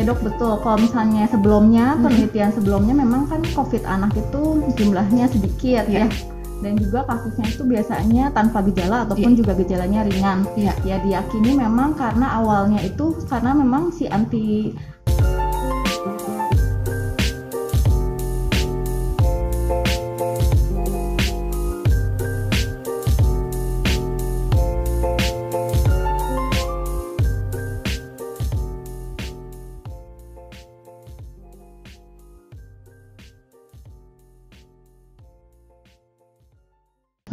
Ya dok, betul. Kalau misalnya sebelumnya, penelitian sebelumnya memang kan COVID anak itu jumlahnya sedikit ya. Dan juga kasusnya itu biasanya tanpa gejala ataupun juga gejalanya ringan. Ya diyakini memang karena awalnya itu karena memang si anti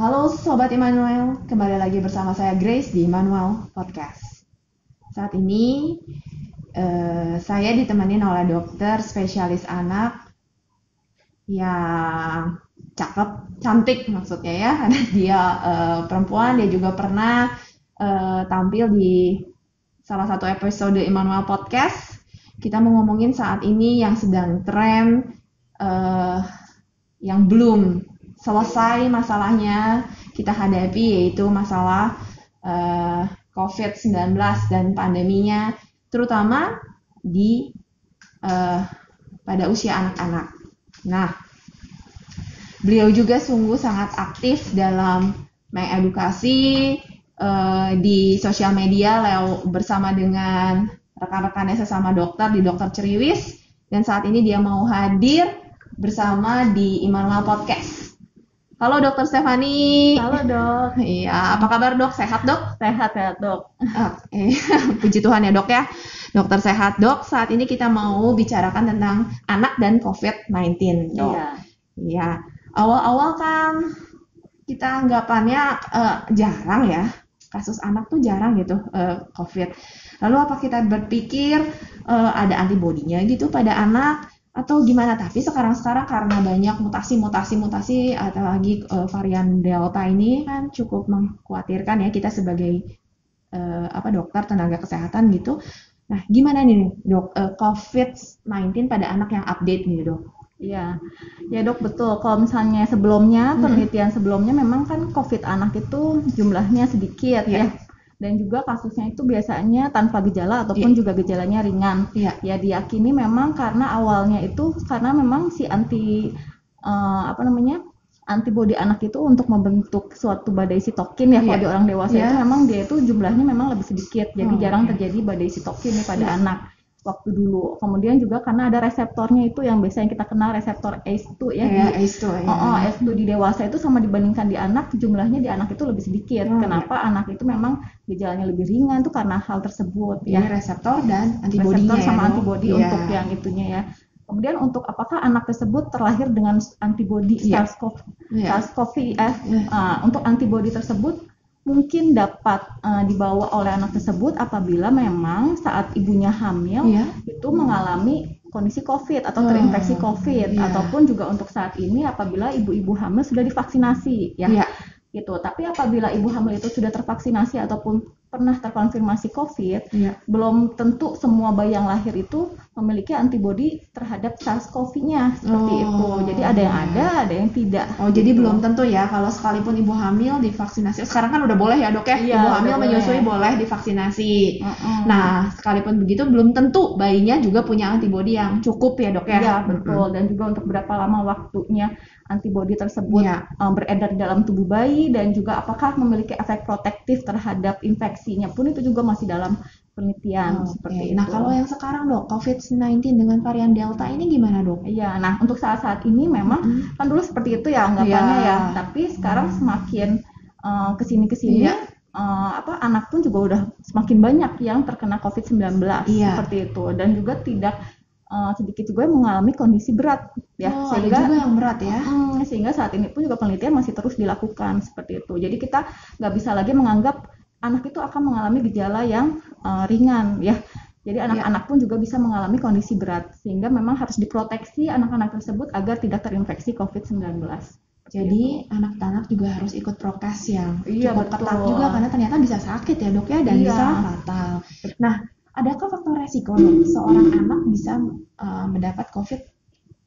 Halo Sobat Immanuel, kembali lagi bersama saya Grace di Immanuel Podcast. Saat ini saya ditemani oleh dokter spesialis anak yang cakep, cantik maksudnya ya. Karena dia perempuan, dia juga pernah tampil di salah satu episode Immanuel Podcast. Kita mau ngomongin saat ini yang sedang tren, yang belum selesai masalahnya kita hadapi, yaitu masalah COVID-19 dan pandeminya, terutama di pada usia anak-anak. Nah, beliau juga sungguh sangat aktif dalam mengedukasi di sosial media bersama dengan rekan-rekannya sesama dokter di Dokter Ceriwis, dan saat ini dia mau hadir bersama di Immanuel Podcast. Halo Dokter Stefani. Halo dok. Iya, apa kabar dok? Sehat dok? Sehat dok. Puji Tuhan ya dok ya. Dokter sehat dok. Saat ini kita mau bicarakan tentang anak dan COVID-19 dok. Iya. Awal-awal kan kita anggapannya jarang ya. Kasus anak tuh jarang gitu COVID. Lalu apa kita berpikir ada antibodinya gitu pada anak? Atau gimana? Tapi sekarang karena banyak mutasi atau lagi varian Delta ini kan cukup mengkhawatirkan ya kita sebagai dokter tenaga kesehatan gitu. Nah, gimana nih dok COVID-19 pada anak yang update nih dok? Iya, ya dok, betul. Kalau misalnya sebelumnya, penelitian sebelumnya memang kan COVID anak itu jumlahnya sedikit ya. Dan juga kasusnya itu biasanya tanpa gejala ataupun juga gejalanya ringan. Ya diyakini memang karena awalnya itu karena memang si antibodi anak itu untuk membentuk suatu badai sitokin ya. Kalau di orang dewasa itu memang dia itu jumlahnya memang lebih sedikit. Jadi jarang terjadi badai sitokin nih pada anak waktu dulu. Kemudian juga karena ada reseptornya itu yang biasanya kita kenal reseptor ACE2 ya. ACE2 di dewasa itu sama dibandingkan di anak, jumlahnya di anak itu lebih sedikit. Kenapa? Anak itu memang gejalanya lebih ringan tuh karena hal tersebut ya. Reseptor dan antibodinya. Reseptor sama antibodi untuk yang itunya ya. Kemudian untuk apakah anak tersebut terlahir dengan antibodi SARS-CoV untuk antibodi tersebut mungkin dapat dibawa oleh anak tersebut apabila memang saat ibunya hamil itu mengalami kondisi COVID atau terinfeksi COVID, ataupun juga untuk saat ini apabila ibu-ibu hamil sudah divaksinasi ya. Gitu. Tapi apabila ibu hamil itu sudah tervaksinasi ataupun pernah terkonfirmasi COVID, belum tentu semua bayi yang lahir itu memiliki antibodi terhadap SARS-CoV-nya seperti itu. Jadi ada yang tidak. Jadi belum tentu ya kalau sekalipun ibu hamil divaksinasi. Sekarang kan udah boleh ya dok ya, ibu hamil menyusui boleh divaksinasi. Nah, sekalipun begitu belum tentu bayinya juga punya antibodi yang cukup ya dok ya. Iya betul. Dan juga untuk berapa lama waktunya antibodi tersebut beredar di dalam tubuh bayi, dan juga apakah memiliki efek protektif terhadap infeksinya pun itu juga masih dalam penelitian seperti itu. Nah, kalau yang sekarang dok, COVID-19 dengan varian Delta ini gimana dok? Iya, nah untuk saat ini memang kan dulu seperti itu ya anggapannya ya, tapi sekarang semakin kesini anak pun juga udah semakin banyak yang terkena COVID-19 seperti itu, dan juga tidak sedikit juga yang mengalami kondisi berat ya, sehingga juga yang berat ya. Sehingga saat ini pun juga penelitian masih terus dilakukan seperti itu. Jadi kita nggak bisa lagi menganggap anak itu akan mengalami gejala yang ringan ya. Jadi anak-anak pun juga bisa mengalami kondisi berat, sehingga memang harus diproteksi anak-anak tersebut agar tidak terinfeksi COVID-19. Jadi anak-anak juga harus ikut prokes yang cukup ketat juga, karena ternyata bisa sakit ya dok ya, dan bisa fatal. Nah, adakah faktor resiko dok seorang anak bisa mendapat COVID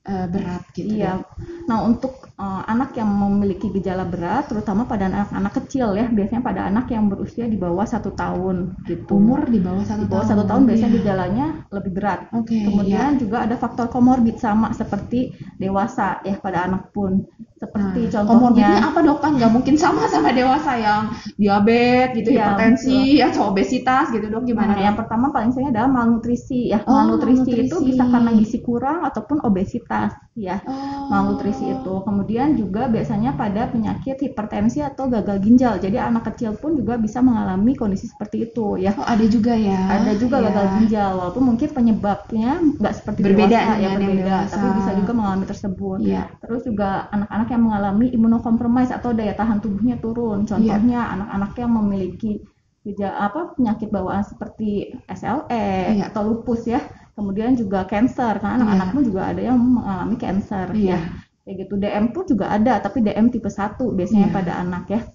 berat gitu. Iya. Nah, untuk anak yang memiliki gejala berat, terutama pada anak-anak kecil ya, biasanya pada anak yang berusia di bawah 1 tahun gitu. Umur di bawah 1 tahun. Di bawah 1 tahun biasanya gejalanya lebih berat. Kemudian juga ada faktor komorbid sama seperti dewasa ya pada anak pun. Seperti komorbidnya apa dok? Kan nggak mungkin sama dewasa yang diabetes gitu, hipertensi, atau obesitas gitu dok, gimana? Yang pertama paling sering adalah malnutrisi ya. Malnutrisi itu bisa karena gizi kurang ataupun obesitas ya. Malnutrisi itu. Kemudian juga biasanya pada penyakit hipertensi atau gagal ginjal. Jadi anak kecil pun juga bisa mengalami kondisi seperti itu ya. Ada juga ya. Ada juga gagal ginjal, walaupun mungkin penyebabnya nggak seperti dewasa ya, berbeda, tapi bisa juga mengalami tersebut. Terus juga anak-anak yang mengalami imunokompromis atau daya tahan tubuhnya turun. Contohnya anak-anak yang memiliki penyakit bawaan seperti SLE atau lupus ya. Kemudian juga cancer, karena anak-anakmu juga ada yang mengalami cancer ya. Kayak gitu. DM pun juga ada, tapi DM tipe 1 biasanya pada anak ya.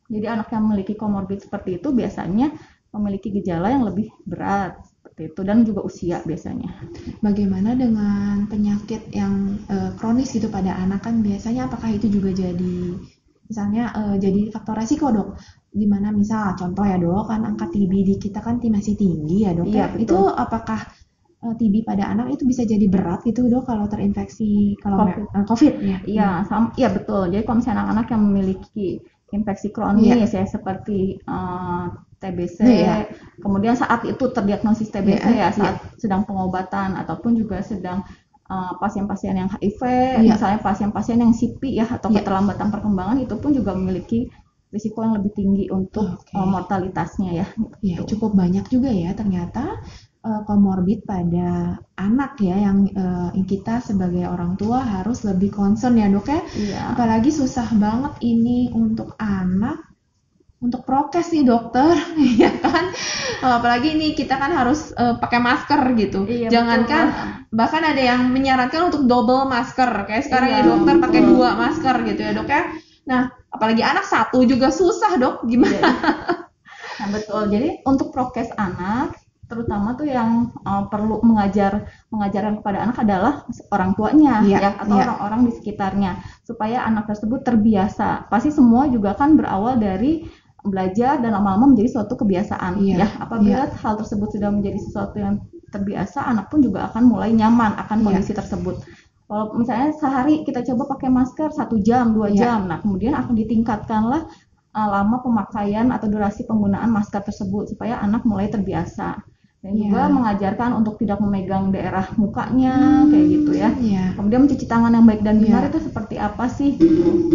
Jadi anak yang memiliki komorbid seperti itu biasanya memiliki gejala yang lebih berat seperti itu, dan juga usia biasanya. Bagaimana dengan penyakit yang kronis gitu pada anak, kan biasanya apakah itu juga jadi misalnya jadi faktor resiko dok? Dimana misal contoh ya dok, kan angka TB di kita kan masih tinggi ya dok. Itu apakah TB pada anak itu bisa jadi berat gitu dok kalau terinfeksi COVID ya? Iya betul. Jadi kalau misalnya anak-anak yang memiliki infeksi kronis ya seperti TBC, kemudian saat itu terdiagnosis TBC saat sedang pengobatan ataupun juga sedang pasien-pasien yang HIV, misalnya pasien-pasien yang CP ya atau keterlambatan perkembangan, itu pun juga memiliki risiko yang lebih tinggi untuk mortalitasnya ya. Gitu. Cukup banyak juga ya ternyata komorbid pada anak ya yang kita sebagai orang tua harus lebih concern ya dok ya. Apalagi susah banget ini untuk anak, untuk prokes nih dokter ya kan, apalagi ini kita kan harus pakai masker gitu. Jangankan bahkan ada yang menyarankan untuk double masker kayak sekarang ya dokter pakai 2 masker gitu ya dok ya. Nah apalagi anak 1 juga susah dok, gimana? Nah betul, jadi untuk prokes anak terutama tuh yang perlu mengajarkan kepada anak adalah orang tuanya atau orang-orang di sekitarnya, supaya anak tersebut terbiasa. Pasti semua juga kan berawal dari belajar dan lama-lama menjadi suatu kebiasaan apabila hal tersebut sudah menjadi sesuatu yang terbiasa, anak pun juga akan mulai nyaman akan kondisi tersebut. Kalau misalnya sehari kita coba pakai masker 1 jam 2 jam, nah kemudian akan ditingkatkanlah lama pemakaian atau durasi penggunaan masker tersebut supaya anak mulai terbiasa. Dan juga mengajarkan untuk tidak memegang daerah mukanya kayak gitu ya. Kemudian mencuci tangan yang baik dan benar itu seperti apa sih gitu.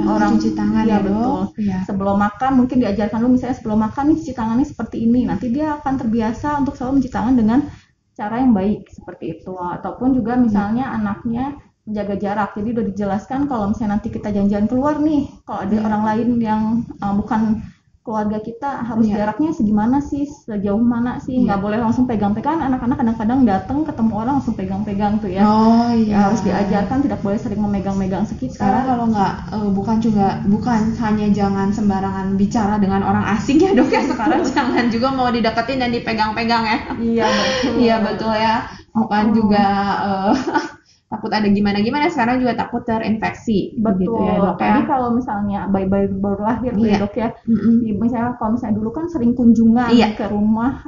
Orang cuci tangan ya betul. Sebelum makan mungkin diajarkan lu misalnya sebelum makan nih cuci tangannya seperti ini. Nanti dia akan terbiasa untuk selalu mencuci tangan dengan cara yang baik seperti itu. Ataupun juga misalnya anaknya menjaga jarak. Jadi udah dijelaskan kalau misalnya nanti kita janjian keluar nih, kalau ada orang lain yang bukan keluarga kita harus jaraknya segimana sih, sejauh mana sih, nggak boleh langsung pegang-pegang. Anak-anak kadang-kadang datang ketemu orang langsung pegang-pegang tuh ya. Harus diajarkan tidak boleh sering memegang-megang sekitar. Sekarang kalau nggak bukan hanya jangan sembarangan bicara dengan orang asing ya dok ya, sekarang jangan juga mau dideketin dan dipegang-pegang ya. Iya betul ya. Bukan juga takut ada gimana-gimana, sekarang juga takut terinfeksi. Betul. Gitu ya, dok, Jadi kalau misalnya bayi-bayi baru lahir ya dok ya, misalnya kalau misalnya dulu kan sering kunjungan ke rumah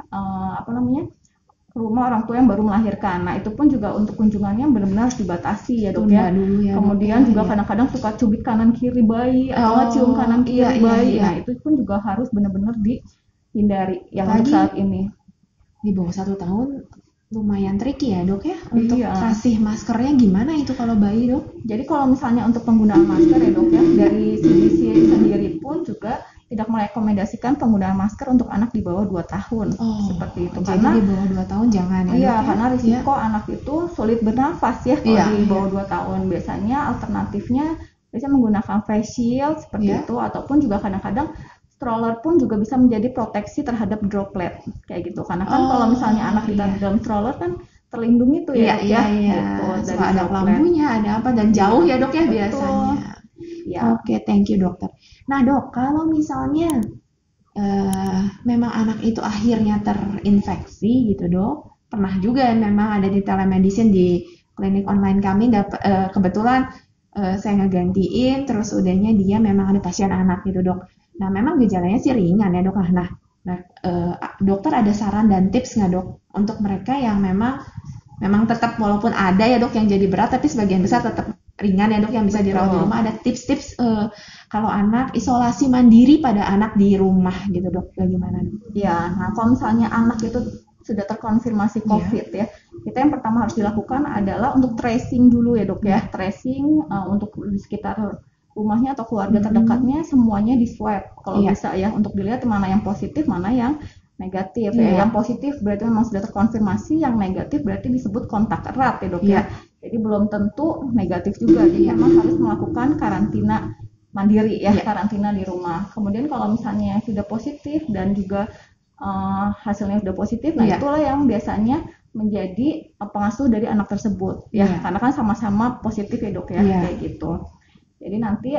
ke rumah orang tua yang baru melahirkan. Nah itu pun juga untuk kunjungannya benar-benar harus dibatasi ya dok ya. Kemudian juga kadang-kadang suka cubit kanan kiri bayi atau cium kanan kiri bayi. Nah itu pun juga harus benar-benar dihindari yang untuk saat ini. Di bawah 1 tahun lumayan tricky ya dok ya untuk kasih maskernya gimana itu kalau bayi dok? Jadi kalau misalnya untuk penggunaan masker ya dok ya, dari CDC sendiri pun juga tidak merekomendasikan penggunaan masker untuk anak di bawah 2 tahun seperti itu. Jadi karena di bawah 2 tahun jangan ya. Karena risiko anak itu sulit bernafas ya kalau di bawah 2 tahun. Biasanya alternatifnya menggunakan face shield seperti itu, ataupun juga kadang-kadang stroller pun juga bisa menjadi proteksi terhadap droplet kayak gitu. Karena kan kalau misalnya anak di dalam stroller kan terlindungi tuh ya. Gitu, dari ada lampunya, ada apa, dan jauh ya dok ya biasanya. Oke, thank you dokter. Nah dok, kalau misalnya memang anak itu akhirnya terinfeksi gitu dok, pernah juga memang ada di telemedicine klinik online kami kebetulan saya ngegantiin, terus udahnya dia memang ada pasien anak gitu dok. Nah memang gejalanya sih ringan ya dok. Nah dokter ada saran dan tips nggak dok untuk mereka yang memang tetap walaupun ada ya dok yang jadi berat tapi sebagian besar tetap ringan ya dok yang bisa dirawat di rumah, ada tips-tips kalau anak isolasi mandiri pada anak di rumah gitu dok, bagaimana dok? Ya, nah kalau misalnya anak itu sudah terkonfirmasi COVID ya, kita yang pertama harus dilakukan adalah untuk tracing dulu ya dok ya, tracing untuk di sekitar rumahnya atau keluarga terdekatnya semuanya di swab kalau bisa ya, untuk dilihat mana yang positif mana yang negatif ya. Yang positif berarti memang sudah terkonfirmasi, yang negatif berarti disebut kontak erat ya dok ya. Jadi belum tentu negatif juga, jadi memang harus melakukan karantina mandiri ya, karantina di rumah. Kemudian kalau misalnya yang sudah positif dan juga hasilnya sudah positif, nah itulah yang biasanya menjadi pengasuh dari anak tersebut ya, karena kan sama-sama positif ya dok ya, kayak gitu. Jadi nanti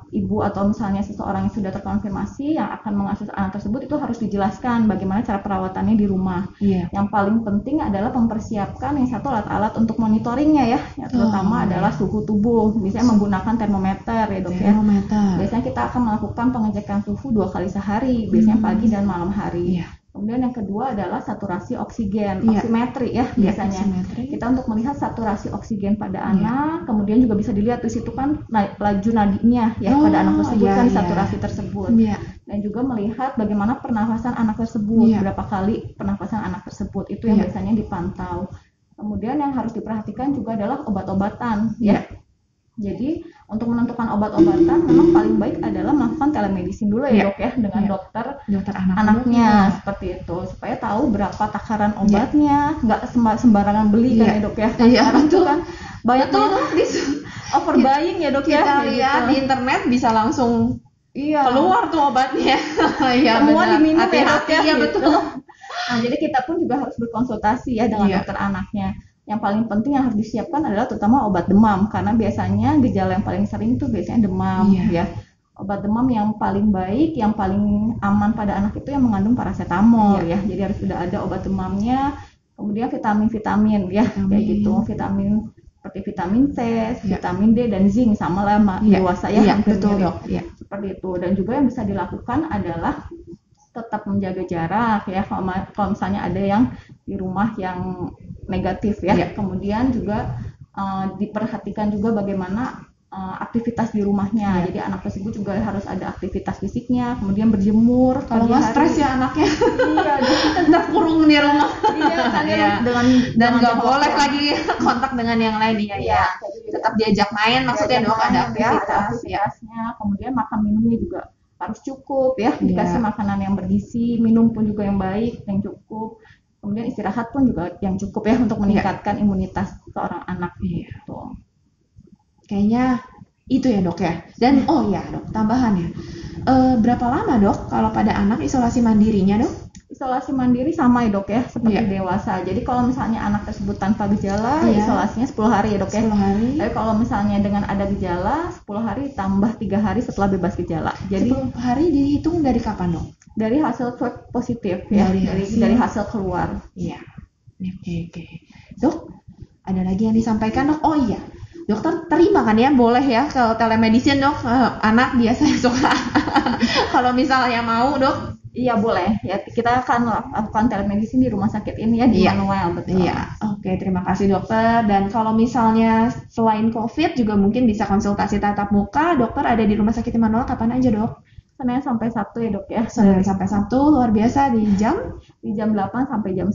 ibu atau misalnya seseorang yang sudah terkonfirmasi yang akan mengasuh anak tersebut itu harus dijelaskan bagaimana cara perawatannya di rumah. Yang paling penting adalah mempersiapkan yang satu alat-alat untuk monitoringnya ya, yang terutama adalah suhu tubuh, biasanya menggunakan termometer ya dok ya. Biasanya kita akan melakukan pengecekan suhu 2 kali sehari, biasanya pagi dan malam hari. Kemudian yang kedua adalah saturasi oksigen, oximetri ya biasanya. Kita untuk melihat saturasi oksigen pada anak, kemudian juga bisa dilihat di situ kan laju nadinya ya pada anak tersebut kan saturasi tersebut. Dan juga melihat bagaimana pernafasan anak tersebut, berapa kali pernafasan anak tersebut, itu yang biasanya dipantau. Kemudian yang harus diperhatikan juga adalah obat-obatan ya. Jadi untuk menentukan obat-obatan memang paling baik adalah melakukan telemedicine dulu ya dok ya, dengan dokter anaknya seperti itu, supaya tahu berapa takaran obatnya, nggak sembarangan beli kan ya dok ya. Sekarang itu kan banyak overbuying ya dok ya. Kita lihat di internet bisa langsung keluar tuh obatnya. Semua diminum ya dok ya. Iya betul. Nah jadi kita pun juga harus berkonsultasi ya dengan dokter anaknya. Yang paling penting yang harus disiapkan adalah terutama obat demam, karena biasanya gejala yang paling sering itu biasanya demam ya. Obat demam yang paling baik, yang paling aman pada anak itu yang mengandung paracetamol ya. Jadi harus sudah ada obat demamnya. Kemudian vitamin ya, kayak gitu. Vitamin seperti vitamin C, vitamin D dan zinc sama lah dewasa ya. Betul dok. Seperti itu. Dan juga yang bisa dilakukan adalah tetap menjaga jarak ya, kalau misalnya ada yang di rumah yang negatif ya. Kemudian juga diperhatikan juga bagaimana aktivitas di rumahnya. Jadi anak tersebut juga harus ada aktivitas fisiknya, kemudian berjemur. Kalau nggak stres ya anaknya, tetap kurung di rumah. Dan nggak boleh lagi kontak dengan yang lain ya. Tetap diajak main, maksudnya dok ada aktivitasnya. Kemudian makan minumnya juga harus cukup ya, dikasih makanan yang bergizi, minum pun juga yang baik, yang cukup. Kemudian istirahat pun juga yang cukup ya untuk meningkatkan imunitas seorang anak gitu. Kayaknya itu ya dok ya. Dan dok, tambahan ya. Berapa lama dok kalau pada anak isolasi mandirinya dok? Isolasi mandiri sama ya dok ya, seperti dewasa. Jadi kalau misalnya anak tersebut tanpa gejala, isolasinya 10 hari ya dok ya. 10 hari. Tapi kalau misalnya dengan ada gejala, 10 hari tambah 3 hari setelah bebas gejala. Jadi 10 hari dihitung dari kapan dok? Dari hasil swab positif ya, dari hasil keluar. Iya. Oke. Dok, ada lagi yang disampaikan dok? Oh iya. Dokter terima kan ya, boleh ya kalau telemedicine dok, anak biasanya suka. Kalau misalnya mau dok, iya boleh ya, kita akan lakukan telemedicine di rumah sakit ini ya, di Manuel betul. Oke, terima kasih dokter. Dan kalau misalnya selain COVID juga mungkin bisa konsultasi tatap muka, dokter ada di rumah sakit Manuel kapan aja dok? Senin sampai Sabtu ya dok ya. Senin sampai Sabtu, luar biasa di jam 8 sampai jam 1.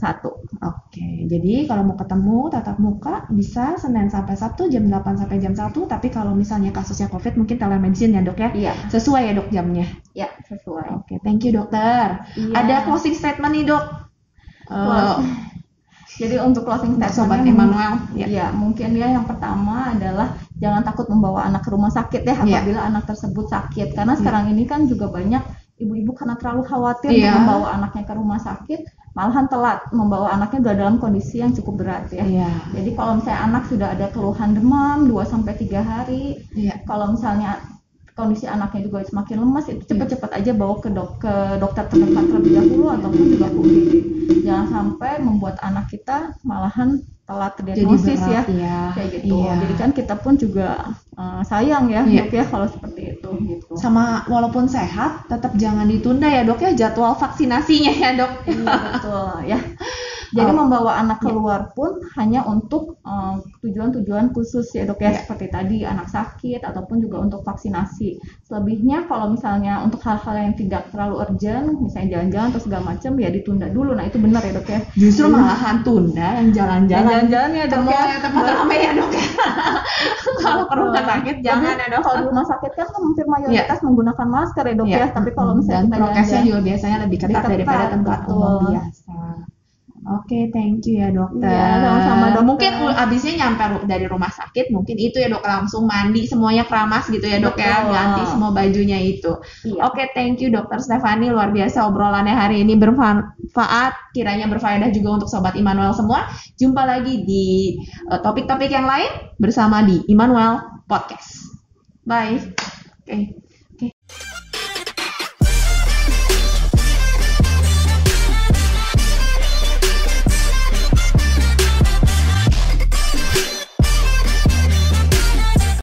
Oke, jadi kalau mau ketemu tatap muka bisa Senin sampai Sabtu jam 8 sampai jam 1, tapi kalau misalnya kasusnya COVID mungkin telemedicine ya dok ya? Iya. Sesuai ya dok jamnya? Iya, sesuai. Oke, thank you dokter. Ada closing statement nih dok? Jadi untuk closing statement Sobat Emmanuel, mungkin yang pertama adalah jangan takut membawa anak ke rumah sakit ya apabila anak tersebut sakit, karena sekarang ini kan juga banyak ibu-ibu karena terlalu khawatir membawa anaknya ke rumah sakit, malahan telat membawa anaknya sudah dalam kondisi yang cukup berat ya. Jadi kalau misalnya anak sudah ada keluhan demam 2-3 hari, kalau misalnya kondisi anaknya juga semakin lemas, itu cepat-cepat aja bawa ke dokter terdekat terlebih dahulu ataupun juga ke UGD. Jangan sampai membuat anak kita malahan telat diagnosis Jadi berat, kayak gitu. Iya. Jadi kan kita pun juga sayang ya Iya. dok ya kalau seperti itu gitu. Sama walaupun sehat tetap jangan ditunda ya dok ya jadwal vaksinasinya ya dok. Iya betul ya. Jadi membawa anak keluar pun hanya untuk tujuan-tujuan khusus ya dok ya, seperti tadi anak sakit ataupun juga untuk vaksinasi. Selebihnya kalau misalnya untuk hal-hal yang tidak terlalu urgent, misalnya jalan-jalan atau segala macam ya ditunda dulu. Nah itu benar ya dok ya. Justru malahan tunda yang jalan-jalan. Jalan-jalan ya dok ya. Tempat ramai ya dok ya. Kalau ke rumah sakit jangan ya dok. Kalau di rumah sakit kan hampir mayoritas menggunakan masker ya dok ya. Tapi kalau misalnya dan prokesnya juga biasanya lebih ketat daripada tempat umum biasa. Oke, thank you ya dokter. Iya, sama-sama dokter. Mungkin abisnya nyampe dari rumah sakit, mungkin itu ya dok langsung mandi semuanya keramas gitu ya dok ya, ganti semua bajunya itu. Iya. Oke, thank you dokter Stephanie, luar biasa obrolannya hari ini bermanfaat, kiranya berfaedah juga untuk sobat Immanuel semua. Jumpa lagi di topik-topik yang lain bersama di Immanuel Podcast. Bye. Oke.